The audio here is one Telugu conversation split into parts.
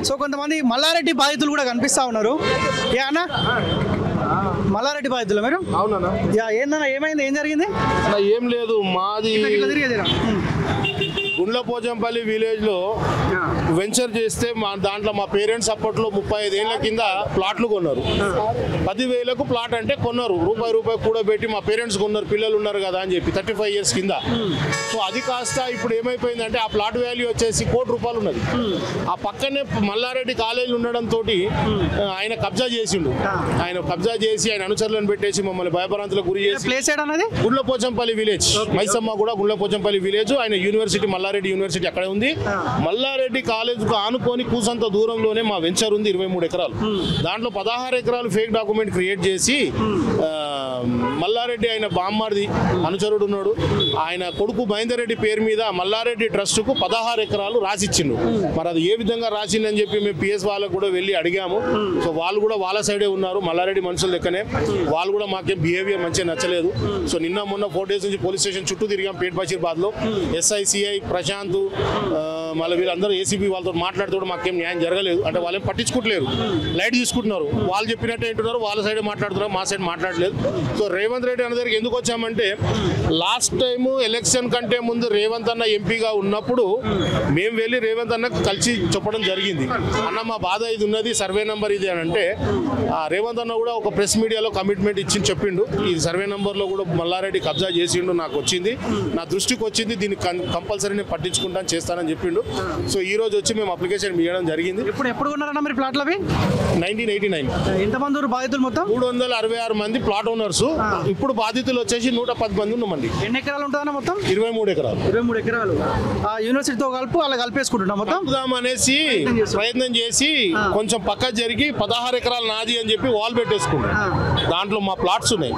సో కొంతమంది మల్లారెడ్డి బాధితులు కూడా కనిపిస్తా ఉన్నారు. యా అన్న, మల్లారెడ్డి బాధితులు మీరు? అవునా? యా ఏందన్నా, ఏమైంది, ఏం జరిగింది? ఏం లేదు, మాది గుండ్లపోచంపల్లి విలేజ్ లో వెంచర్ చేస్తే దాంట్లో మా పేరెంట్స్ అప్పట్లో 35 ఏళ్ల కింద ప్లాట్లు కొన్నారు. 10,000కు ప్లాట్ అంటే కొన్నారు, రూపాయి కూడబెట్టి మా పేరెంట్స్ కొన్నారు, పిల్లలు ఉన్నారు కదా అని చెప్పి 35 years కింద. సో అది కాస్త ఇప్పుడు ఏమైపోయిందంటే ఆ ప్లాట్ వాల్యూ వచ్చేసి ₹1 కోటి ఉన్నది. ఆ పక్కనే మల్లారెడ్డి కాలేజీ ఉండడంతో ఆయన కబ్జా చేసిండు. ఆయన కబ్జా చేసి ఆయన అనుచరులను పెట్టేసి మమ్మల్ని భయభ్రాంతులకు గురి చేసి. ప్లేస్ ఏడన్నది? గుండ్లపోచంపల్లి విలేజ్, మైసమ్మ కూడా గుండ్లపోచంపల్లి విలేజ్. ఆయన యూనివర్సిటీ మల్లారెడ్డి యూనివర్సిటీ అక్కడే ఉంది. మల్లారెడ్డి కాలేజ్ కు ఆనుకొని కూసంత దూరంలోనే మా వెంచర్ ఉంది, 23 ఎకరాలు. దాంట్లో 16 ఎకరాలు ఫేక్ డాక్యుమెంట్ క్రియేట్ చేసి మల్లారెడ్డి ఆయన బామ్మార్ది అనుచరుడు ఉన్నాడు, ఆయన కొడుకు మహేందర్ రెడ్డి పేరు మీద మల్లారెడ్డి ట్రస్ట్ కు 16 ఎకరాలు రాసిచ్చిండు. మరి అది ఏ విధంగా రాసిందని చెప్పి మేము పిఎస్ వాళ్ళకు కూడా వెళ్ళి అడిగాము. సో వాళ్ళు కూడా వాళ్ళ సైడే ఉన్నారు, మల్లారెడ్డి మనుషుల లెక్కనే. వాళ్ళు కూడా మాకేం బిహేవియర్ మంచిగా నచ్చలేదు. సో నిన్న మొన్న 4 days నుంచి పోలీస్ స్టేషన్ చుట్టూ తిరిగాం పేట్ బషీర్బాద్ లో. SI ప్రశాంత్ మళ్ళీ వీళ్ళందరూ ఏసీబీ వాళ్ళతో మాట్లాడుతూ కూడా మాకేం న్యాయం జరగలేదు. అంటే వాళ్ళేం పట్టించుకోవట్లేదు, లైట్ తీసుకుంటున్నారు. వాళ్ళు చెప్పినట్టే ఏంటున్నారు, వాళ్ళ సైడే మాట్లాడుతున్నారు, మా సైడ్ మాట్లాడలేదు. సో రేవంత్ రెడ్డి అన్న దగ్గరికి ఎందుకు వచ్చామంటే, లాస్ట్ టైము ఎలక్షన్ కంటే ముందు రేవంత్ అన్న ఎంపీగా ఉన్నప్పుడు మేము వెళ్ళి రేవంత్ అన్నకు కలిసి చెప్పడం జరిగింది. అన్న మా బాధ ఇది ఉన్నది, సర్వే నెంబర్ ఇది అని అంటే రేవంత్ అన్న కూడా ఒక ప్రెస్ మీడియాలో కమిట్మెంట్ ఇచ్చి చెప్పిండు, ఈ సర్వే నెంబర్లో కూడా మల్లారెడ్డి కబ్జా చేసిండు, నాకు వచ్చింది, నా దృష్టికి వచ్చింది, దీన్ని కంపల్సరీ నేను పట్టించుకుంటాను చేస్తానని చెప్పిండు. సో ఈ రోజు వచ్చి మేము అప్లికేషన్ ఇవ్వడం జరిగింది. ఎప్పుడు ఉన్నారన్న మీరు ప్లాట్లు అవి? 1989. ఎంతమంది బాధితులు? మొత్తం 366 మంది ప్లాట్ ఓనర్స్. ఇప్పుడు బాధితులు వచ్చేసి 110 మంది ఉన్నామండి. ఎన్ని ఎకరాలు ఉంటుందన్న మొత్తం? 23 ఎకరాలు. 23 ఎకరాలు యూనివర్సిటీతో కలుపు అలా కలిపేసుకుంటున్నాం మొత్తం అనేసి ప్రయత్నం చేసి కొంచెం పక్క జరిగి 16 ఎకరాలు నాది అని చెప్పి వాల్ పెట్టేసుకుంటాం. దాంట్లో మా ప్లాట్స్ ఉన్నాయి,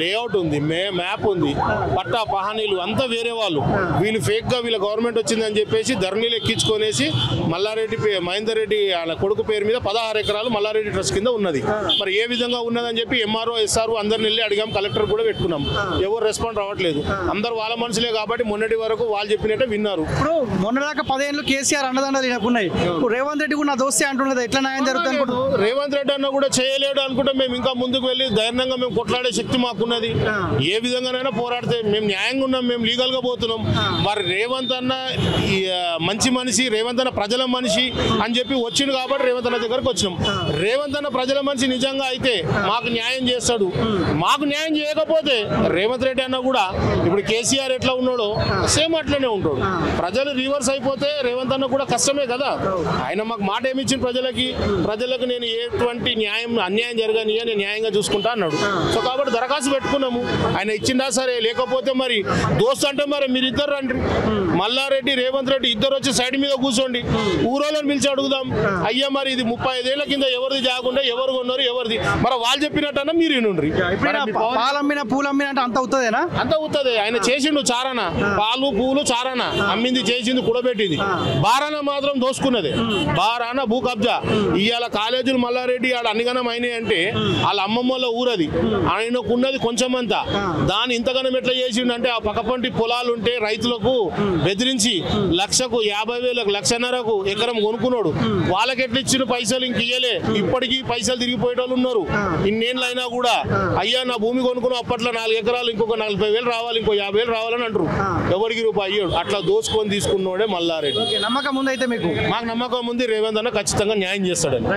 లేఅవుట్ ఉంది, మ్యాప్ ఉంది, పట్టా పహానీలు అంతా వేరే వాళ్ళు. వీళ్ళు ఫేక్ గా వీళ్ళ గవర్నమెంట్ వచ్చిందని చెప్పేసి ధరణిలు ఎక్కించుకొనేసి మల్లారెడ్డి మహేందర్ రెడ్డి వాళ్ళ కొడుకు పేరు మీద 16 ఎకరాలు మల్లారెడ్డి ట్రస్ట్ కింద ఉన్నది. మరి ఏ విధంగా ఉన్నదని చెప్పి MRO SRO అందరిని వెళ్ళి అడిగాం, కలెక్టర్ కూడా పెట్టుకున్నాం. ఎవరు రెస్పాండ్ రావట్లేదు. అందరు వాళ్ళ మనుషులే కాబట్టి మొన్నటి వరకు వాళ్ళు చెప్పినట్టే విన్నారు. ఇప్పుడు మొన్నదాకా 10 ఏళ్ళు కేసీఆర్ అండదండలు ఉన్నాయి, రేవంత్ రెడ్డి కూడా నా దోస్తే అంటున్నది, ఎట్లా న్యాయం జరుగుతుంది? రేవంత్ రెడ్డి అన్న కూడా చేయలేడు అనుకుంటే మేము ఇంకా ముందుకు వెళ్ళి ధైర్యంగా మేము కొట్లాడే శక్తి మాకున్నది. ఏ విధంగానైనా పోరాడితే మేము న్యాయంగా ఉన్నాం, మేము లీగల్ గా పోతున్నాం. మరి రేవంత్ అన్న మంచి మనిషి, రేవంత్ అన్న ప్రజల మనిషి అని చెప్పి వచ్చిండు కాబట్టి రేవంత్ అన్న దగ్గరకు వచ్చినాం. రేవంత్ అన్న ప్రజల మనిషి నిజంగా అయితే మాకు న్యాయం చేస్తాడు. మాకు న్యాయం చేయకపోతే రేవంత్ రెడ్డి అన్న కూడా ఇప్పుడు కేసీఆర్ ఎట్లా ఉన్నాడో సేమ్ అట్లనే ఉంటాడు. ప్రజలు రివర్స్ అయిపోతే రేవంత్ అన్న కూడా కష్టమే కదా. ఆయన మాకు మాట ఏమిచ్చిన ప్రజలకు నేను ఎటువంటి అన్యాయం జరగని నేను న్యాయంగా చూసుకుంటా అన్నాడు. సో కాబట్టి దరఖాస్తు పెట్టుకున్నాము, ఆయన ఇచ్చిందా సరే, లేకపోతే మరి దోస్తు అంటే మరి మీరిద్దరు రండి, మల్లారెడ్డి రేవంత్ రెడ్డి ఇద్దరు వచ్చి సైడ్ మీద కూర్చోండి, ఊరోళ్ళని పిలిచి అడుగుదాం, అయ్యా మరి ఇది 35 ఏళ్ల కింద ఎవరిది జాగుండే, ఎవరు కొన్నారు, ఎవరిది, మరి వాళ్ళు చెప్పినట్టన్నా మీరు వినుండ్రి. పాలమ్మిన పూలమ్మిన అంటే అంత అవుతుందేనా? అంత అవుతుంది. ఆయన చేసిండు చారణ, పాలు పూలు చారణ అమ్మింది, చేసింది, కుడబెట్టింది. బారాన మాత్రం దోసుకున్నది, బారాన భూ కబ్జా. ఇవాళ కాలేజీలు మల్లారెడ్డి ఆడ అన్నిగనం అయినాయి అంటే వాళ్ళ అమ్మమ్మల ఊరది, ఆయనకున్నది కొంచెం అంతా. దాన్ని ఇంతగానం ఎట్లా చేసిండు అంటే ఆ పక్కపంటి పొలాలు ఉంటే రైతులకు బెదిరించి 1,50,000 1,50,000 ఎకరం కొనుక్కున్నాడు. వాళ్ళకి ఎట్లా ఇచ్చిన పైసలు ఇంక ఇయ్యలే, ఇప్పటికీ పైసలు తిరిగిపోయే వాళ్ళు ఉన్నారు. ఇన్నేళ్ళు అయినా కూడా అయ్యా నా భూమి కొనుక్కున్నావు, అప్పట్లో 4 ఎకరాలు ఇంకొక 40,000 రావాలి, ఇంకో 50,000 రావాలని అంటారు. ఎవరికి రూపాయి అయ్యాడు. అట్లా దోసుకొని తీసుకున్నోడే మల్లారెడ్డి. నమ్మకం ఉంది అయితే మీకు? మాకు నమ్మకం ఉంది, రేవంత్ అన్న ఖచ్చితంగా న్యాయం చేస్తాడని.